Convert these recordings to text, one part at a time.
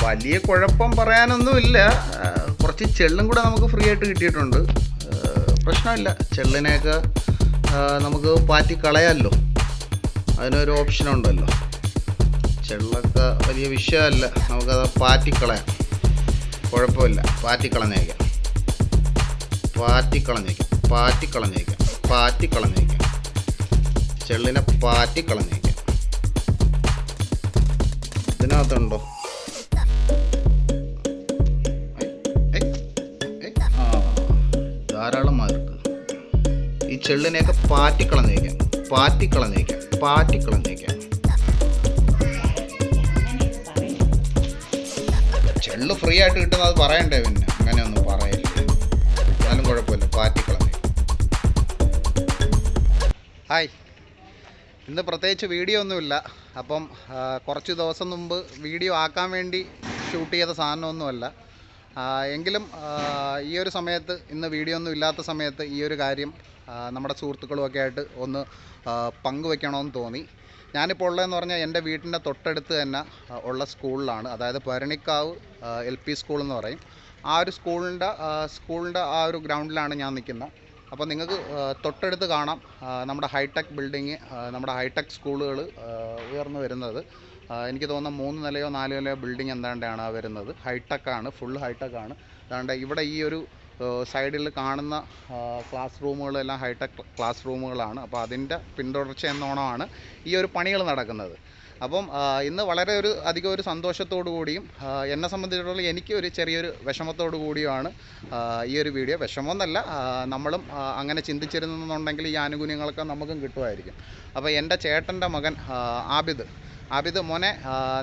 വലിയ കുഴപ്പം പറയാനൊന്നുമില്ല. കുറച്ച് ചെള്ളും കൂടെ നമുക്ക് ഫ്രീ ആയിട്ട് കിട്ടിയിട്ടുണ്ട്. പ്രശ്നമില്ല, ചെള്ളിനെയൊക്കെ നമുക്ക് പാറ്റി കളയാമല്ലോ, അതിനൊരു ഓപ്ഷനുണ്ടല്ലോ. ചെള്ളൊക്കെ വലിയ വിഷയമല്ല, നമുക്കത് പാറ്റിക്കളയാം, കുഴപ്പമില്ല. പാറ്റിക്കളഞ്ഞേക്കാം, ചെള്ളിനെ പാറ്റിക്കളഞ്ഞേക്കാം. ഇതിനകത്തുണ്ടോ? ധാരാളം മാർക്ക്. ഈ ചെള്ളിനെയൊക്കെ പാറ്റിക്കളഞ്ഞേക്കാം. ചെള്ള് ഫ്രീ ആയിട്ട് കിട്ടുന്നത് പറയണ്ടേ, പിന്നെ അങ്ങനെയൊന്നും പറയില്ല. എന്നാലും കുഴപ്പമില്ല, പാറ്റിക്കളഞ്ഞേ. ഹായ്, ഇന്ന് പ്രത്യേകിച്ച് വീഡിയോ ഒന്നുമില്ല. അപ്പം കുറച്ച് ദിവസം മുമ്പ് വീഡിയോ ആക്കാൻ വേണ്ടി ഷൂട്ട് ചെയ്ത സാധനമൊന്നുമല്ല. എങ്കിലും ഈ ഒരു സമയത്ത്, ഇന്ന് വീഡിയോ ഒന്നും ഇല്ലാത്ത സമയത്ത് ഈ ഒരു കാര്യം നമ്മുടെ സുഹൃത്തുക്കളുമൊക്കെ ആയിട്ട് ഒന്ന് പങ്കുവെക്കണമെന്ന് തോന്നി. ഞാനിപ്പോൾ ഉള്ളതെന്ന് പറഞ്ഞാൽ എൻ്റെ വീട്ടിൻ്റെ തൊട്ടടുത്ത് തന്നെ ഉള്ള സ്കൂളിലാണ്. അതായത് പരണിക്കാവ് LP സ്കൂൾ എന്ന് പറയും. ആ ഒരു സ്കൂളിൻ്റെ ആ ഒരു ഗ്രൗണ്ടിലാണ് ഞാൻ നിൽക്കുന്നത്. അപ്പോൾ നിങ്ങൾക്ക് തൊട്ടടുത്ത് കാണാം നമ്മുടെ ഹൈടെക് ബിൽഡിങ്, നമ്മുടെ ഹൈടെക് സ്കൂളുകൾ ഉയർന്നു വരുന്നത്. എനിക്ക് തോന്നുന്നു 3 നിലയോ 4 നിലയോ ബിൽഡിംഗ് എന്താണ്ടാണ് വരുന്നത്. ഹൈടെക്കാണ്, ഫുൾ ഹൈടെക്കാണ്. അതാണ്ട് ഇവിടെ ഈ ഒരു സൈഡിൽ കാണുന്ന ക്ലാസ് റൂമുകളെല്ലാം ഹൈടെക് ക്ലാസ് റൂമുകളാണ്. അപ്പോൾ അതിൻ്റെ പിന്തുടർച്ച എന്നോണമാണ് ഈ ഒരു പണികൾ നടക്കുന്നത്. അപ്പം ഇന്ന് വളരെ അധികം ഒരു സന്തോഷത്തോടു കൂടിയും എന്നെ സംബന്ധിച്ചിടത്തോളം എനിക്ക് ഒരു ചെറിയൊരു വിഷമത്തോടു കൂടിയുമാണ് ഈ ഒരു വീഡിയോ. വിഷമമൊന്നല്ല, നമ്മളും അങ്ങനെ ചിന്തിച്ചിരുന്നെന്നുണ്ടെങ്കിൽ ഈ ആനുകൂല്യങ്ങളൊക്കെ നമുക്കും കിട്ടുമായിരിക്കും. അപ്പോൾ എൻ്റെ ചേട്ടൻ്റെ മകൻ ആബിദ് മോനെ,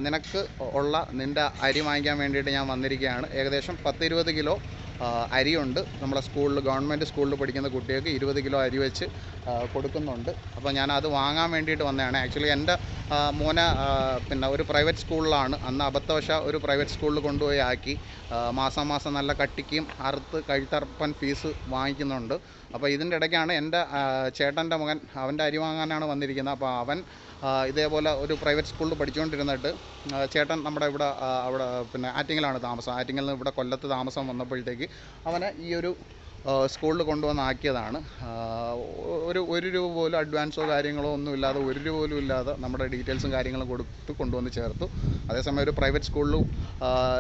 നിനക്ക് ഉള്ള നിൻ്റെ അരി വാങ്ങിക്കാൻ വേണ്ടിയിട്ട് ഞാൻ വന്നിരിക്കുകയാണ്. ഏകദേശം 10-20 കിലോ അരിയുണ്ട്. നമ്മുടെ സ്കൂളിൽ, ഗവൺമെൻറ് സ്കൂളിൽ പഠിക്കുന്ന കുട്ടികൾക്ക് 20 കിലോ അരി വെച്ച് കൊടുക്കുന്നുണ്ട്. അപ്പോൾ ഞാനത് വാങ്ങാൻ വേണ്ടിയിട്ട് വന്നതാണ്. ആക്ച്വലി എൻ്റെ മോനെ പിന്നെ ഒരു പ്രൈവറ്റ് സ്കൂളിലാണ്, അന്ന് അബദ്ധവശാൽ ഒരു പ്രൈവറ്റ് സ്കൂളിൽ കൊണ്ടുപോയി ആക്കി. മാസം നല്ല കട്ടിക്കും കഴുത്തറപ്പൻ ഫീസ് വാങ്ങിക്കുന്നുണ്ട്. അപ്പോൾ ഇതിൻ്റെ ഇടയ്ക്കാണ് എൻ്റെ ചേട്ടൻ്റെ മകൻ, അവൻ്റെ അരി വാങ്ങാനാണ് വന്നിരിക്കുന്നത്. അപ്പോൾ അവൻ ഇതേപോലെ ഒരു പ്രൈവറ്റ് സ്കൂളിൽ പഠിച്ചുകൊണ്ടിരുന്നിട്ട് ചേട്ടൻ നമ്മുടെ ഇവിടെ അവിടെ പിന്നെ ആറ്റിങ്ങലാണ് താമസം. ആറ്റിങ്ങിൽ നിന്ന് ഇവിടെ കൊല്ലത്ത് താമസം വന്നപ്പോഴത്തേക്ക് അവനെ ഈ ഒരു സ്കൂളിൽ കൊണ്ടുവന്നാക്കിയതാണ്. ഒരു രൂപ പോലും അഡ്വാൻസോ കാര്യങ്ങളോ ഒന്നും ഇല്ലാതെ, 1 രൂപ പോലും ഇല്ലാതെ നമ്മുടെ ഡീറ്റെയിൽസും കാര്യങ്ങളും കൊടുത്ത് കൊണ്ടുവന്ന് ചേർത്തു. അതേസമയം ഒരു പ്രൈവറ്റ് സ്കൂളിലും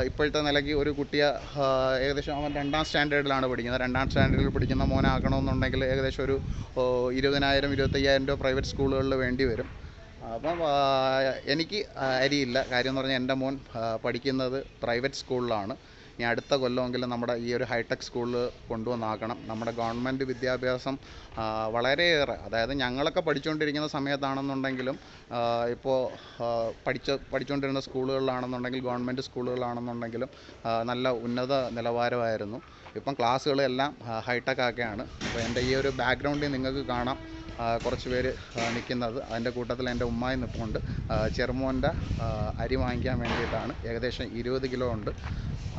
ഇപ്പോഴത്തെ നിലയ്ക്ക് ഒരു കുട്ടിയെ ഏകദേശം അവൻ 2ാം സ്റ്റാൻഡേർഡിലാണ് പഠിക്കുന്നത്. 2ാം സ്റ്റാൻഡേർഡിൽ പഠിക്കുന്ന മോനാക്കണമെന്നുണ്ടെങ്കിൽ ഏകദേശം ഒരു 20,000-25,000 രൂപ പ്രൈവറ്റ് സ്കൂളുകളിൽ വേണ്ടി വരും. അപ്പം എനിക്ക് അരിയില്ല. കാര്യം എന്ന് പറഞ്ഞാൽ എൻ്റെ മോൻ പഠിക്കുന്നത് പ്രൈവറ്റ് സ്കൂളിലാണ്. ഇനി അടുത്ത കൊല്ലമെങ്കിലും നമ്മുടെ ഈ ഒരു ഹൈടെക് സ്കൂളിൽ കൊണ്ടുവന്നാക്കണം. നമ്മുടെ ഗവൺമെൻറ് വിദ്യാഭ്യാസം വളരെയേറെ, അതായത് ഞങ്ങളൊക്കെ പഠിച്ചുകൊണ്ടിരിക്കുന്ന സമയത്താണെന്നുണ്ടെങ്കിലും ഇപ്പോൾ പഠിച്ചുകൊണ്ടിരുന്ന സ്കൂളുകളിലാണെന്നുണ്ടെങ്കിൽ, ഗവൺമെൻറ് സ്കൂളുകളാണെന്നുണ്ടെങ്കിലും നല്ല ഉന്നത നിലവാരമായിരുന്നു. ഇപ്പം ക്ലാസ്സുകളെല്ലാം ഹൈടെക് ആക്കെയാണ്. അപ്പോൾ എൻ്റെ ഈ ഒരു ബാക്ക്ഗ്രൗണ്ടിൽ നിങ്ങൾക്ക് കാണാം കുറച്ച് പേര് നിൽക്കുന്നത്. അതിൻ്റെ കൂട്ടത്തിൽ എൻ്റെ ഉമ്മായി നിൽപ്പുണ്ട്. ചെറുമോൻ്റെ അരി വാങ്ങിക്കാൻ വേണ്ടിയിട്ടാണ്. ഏകദേശം 20 കിലോ ഉണ്ട്.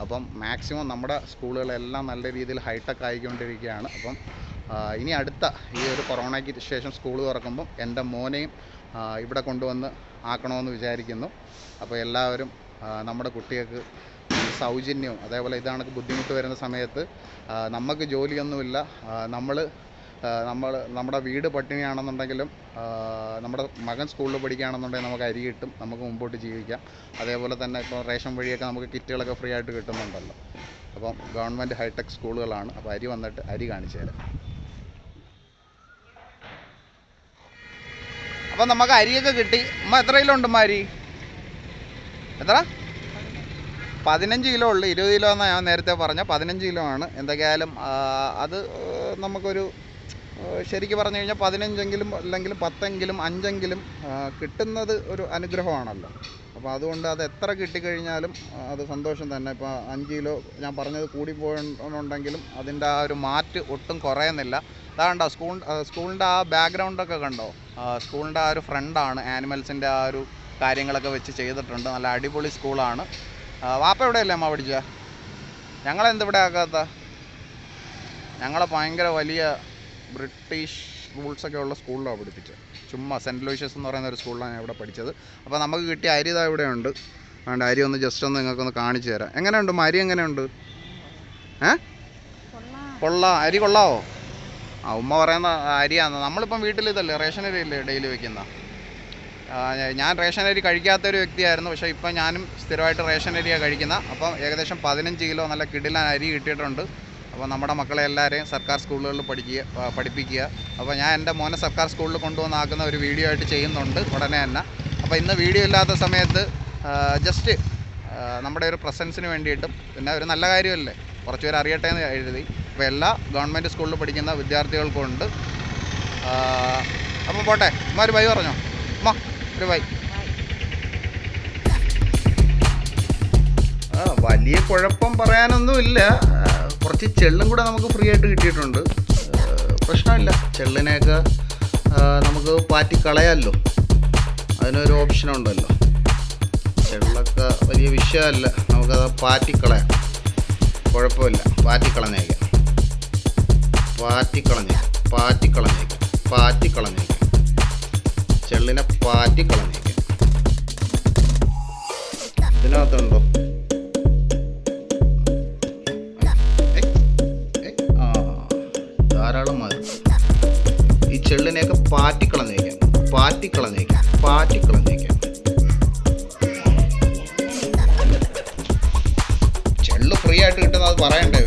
അപ്പം മാക്സിമം നമ്മുടെ സ്കൂളുകളെല്ലാം നല്ല രീതിയിൽ ഹൈടെക് ആയിക്കൊണ്ടിരിക്കുകയാണ്. അപ്പം ഇനി അടുത്ത ഈ ഒരു കൊറോണയ്ക്ക് ശേഷം സ്കൂൾ തുറക്കുമ്പം എൻ്റെ മോനെയും ഇവിടെ കൊണ്ടുവന്ന് ആക്കണമെന്ന് വിചാരിക്കുന്നു. അപ്പോൾ എല്ലാവരും നമ്മുടെ കുട്ടികൾക്ക് സൗജന്യവും, അതേപോലെ ഇതാണ് ബുദ്ധിമുട്ട് വരുന്ന സമയത്ത് നമുക്ക് ജോലിയൊന്നുമില്ല, നമ്മുടെ വീട് പട്ടിണിയാണെന്നുണ്ടെങ്കിലും നമ്മുടെ മകൻ സ്കൂളിൽ പഠിക്കുകയാണെന്നുണ്ടെങ്കിൽ നമുക്ക് അരി കിട്ടും, നമുക്ക് മുമ്പോട്ട് ജീവിക്കാം. അതേപോലെ തന്നെ ഇപ്പോൾ റേഷൻ വഴിയൊക്കെ നമുക്ക് കിറ്റുകളൊക്കെ ഫ്രീ ആയിട്ട് കിട്ടുന്നുണ്ടല്ലോ. അപ്പം ഗവൺമെൻറ് ഹൈടെക് സ്കൂളുകളാണ്. അപ്പോൾ അരി വന്നിട്ട് അരി കാണിച്ചു തരാം. അപ്പം നമുക്ക് അരിയൊക്കെ കിട്ടി. എത്ര കിലോ ഉണ്ട് അരി? എത്ര? 15 കിലോ ഉള്ളു. 20 കിലോ എന്നാണ് ഞാൻ നേരത്തെ പറഞ്ഞ. 15 കിലോ ആണ്. എന്തൊക്കെയായാലും അത് നമുക്കൊരു ശരിക്കും പറഞ്ഞു കഴിഞ്ഞാൽ 15എങ്കിലും അല്ലെങ്കിൽ 10എങ്കിലും 5എങ്കിലും കിട്ടുന്നത് ഒരു അനുഗ്രഹമാണല്ലോ. അപ്പോൾ അതുകൊണ്ട് അത് എത്ര കിട്ടിക്കഴിഞ്ഞാലും അത് സന്തോഷം തന്നെ. ഇപ്പോൾ 5 കിലോ ഞാൻ പറഞ്ഞത് കൂടിപ്പോയെന്നുണ്ടെങ്കിലും അതിൻ്റെ ആ ഒരു മാറ്റ് ഒട്ടും കുറയുന്നില്ല. അതാണ്ടോ സ്കൂളിൻ്റെ ആ ബാക്ക്ഗ്രൗണ്ടൊക്കെ കണ്ടോ? സ്കൂളിൻ്റെ ആ ഒരു ഫ്രണ്ടാണ്, ആനിമൽസിൻ്റെ ആ ഒരു കാര്യങ്ങളൊക്കെ വെച്ച് ചെയ്തിട്ടുണ്ട്. നല്ല അടിപൊളി സ്കൂളാണ്. വാപ്പ എവിടെയല്ലേ അമ്മ പഠിച്ച? ഞങ്ങളെന്തിവിടെ ആക്കാത്ത? ഞങ്ങളെ ഭയങ്കര വലിയ ബ്രിട്ടീഷ് റൂൾസൊക്കെ ഉള്ള സ്കൂളിലാണ് പഠിപ്പിച്ചത്. ചുമ്മാ സെൻറ്റ് ലൂഷ്യസ് എന്ന് പറയുന്ന ഒരു സ്കൂളിലാണ് ഞാൻ ഇവിടെ പഠിച്ചത്. അപ്പോൾ നമുക്ക് കിട്ടിയ അരി ഇതാ ഇവിടെയുണ്ട്. വേണ്ട അരി ഒന്ന് ജസ്റ്റ് ഒന്ന് നിങ്ങൾക്കൊന്ന് കാണിച്ചു തരാം. എങ്ങനെയുണ്ട് അരി? എങ്ങനെയുണ്ട്? കൊള്ളാം. അരി കൊള്ളാവോ? ഉമ്മ പറയുന്ന അരിയാണ്. നമ്മളിപ്പം വീട്ടിൽ ഇതല്ലേ റേഷൻ അരി അല്ലേ ഡെയിലി വെക്കുന്ന. ഞാൻ റേഷൻ അരി കഴിക്കാത്തൊരു വ്യക്തിയായിരുന്നു. പക്ഷേ ഇപ്പം ഞാനും സ്ഥിരമായിട്ട് റേഷൻ അരിയാണ് കഴിക്കുന്നത്. അപ്പം ഏകദേശം 15 കിലോ നല്ല കിടിലൻ അരി കിട്ടിയിട്ടുണ്ട്. അപ്പോൾ നമ്മുടെ മക്കളെ എല്ലാവരെയും സർക്കാർ സ്കൂളുകളിൽ പഠിപ്പിക്കുക. അപ്പോൾ ഞാൻ എൻ്റെ മോനെ സർക്കാർ സ്കൂളിൽ കൊണ്ടുവന്നാക്കുന്ന ഒരു വീഡിയോ ആയിട്ട് ചെയ്യുന്നുണ്ട് ഉടനെ തന്നെ. അപ്പോൾ ഇന്ന് വീഡിയോ ഇല്ലാത്ത സമയത്ത് ജസ്റ്റ് നമ്മുടെ ഒരു പ്രസൻസിന് വേണ്ടിയിട്ടും പിന്നെ ഒരു നല്ല കാര്യമല്ലേ, കുറച്ച് പേര് അറിയട്ടെ എന്ന് എഴുതി. അപ്പോൾ എല്ലാ ഗവൺമെൻറ് സ്കൂളിൽ പഠിക്കുന്ന വിദ്യാർത്ഥികൾക്കും ഉണ്ട്. അപ്പം പോട്ടെ, ഉമ്മ ഒരു ബൈ പറഞ്ഞോ. ഉമ്മ ഒരു ബൈ. വലിയ കുഴപ്പം പറയാനൊന്നുമില്ല. കുറച്ച് ചെള്ളും കൂടെ നമുക്ക് ഫ്രീ ആയിട്ട് കിട്ടിയിട്ടുണ്ട്. പ്രശ്നമില്ല, ചെള്ളിനെയൊക്കെ നമുക്ക് പാറ്റി കളയാമല്ലോ, അതിനൊരു ഓപ്ഷനുണ്ടല്ലോ. ചെള്ളൊക്കെ വലിയ വിഷയമല്ല, നമുക്കത് പാറ്റിക്കളയാം, കുഴപ്പമില്ല. പാറ്റിക്കളഞ്ഞേക്കാം. ചെള്ളിനെ പാറ്റിക്കളഞ്ഞേക്കാം. ഇതിനകത്തുണ്ടോ? ധാരാളം മതി. ഈ ചെള്ളിനെയൊക്കെ പാറ്റിക്കളഞ്ഞേക്കാം. ചെള്ള് ഫ്രീ ആയിട്ട് കിട്ടുന്നത് പറയണ്ടേ?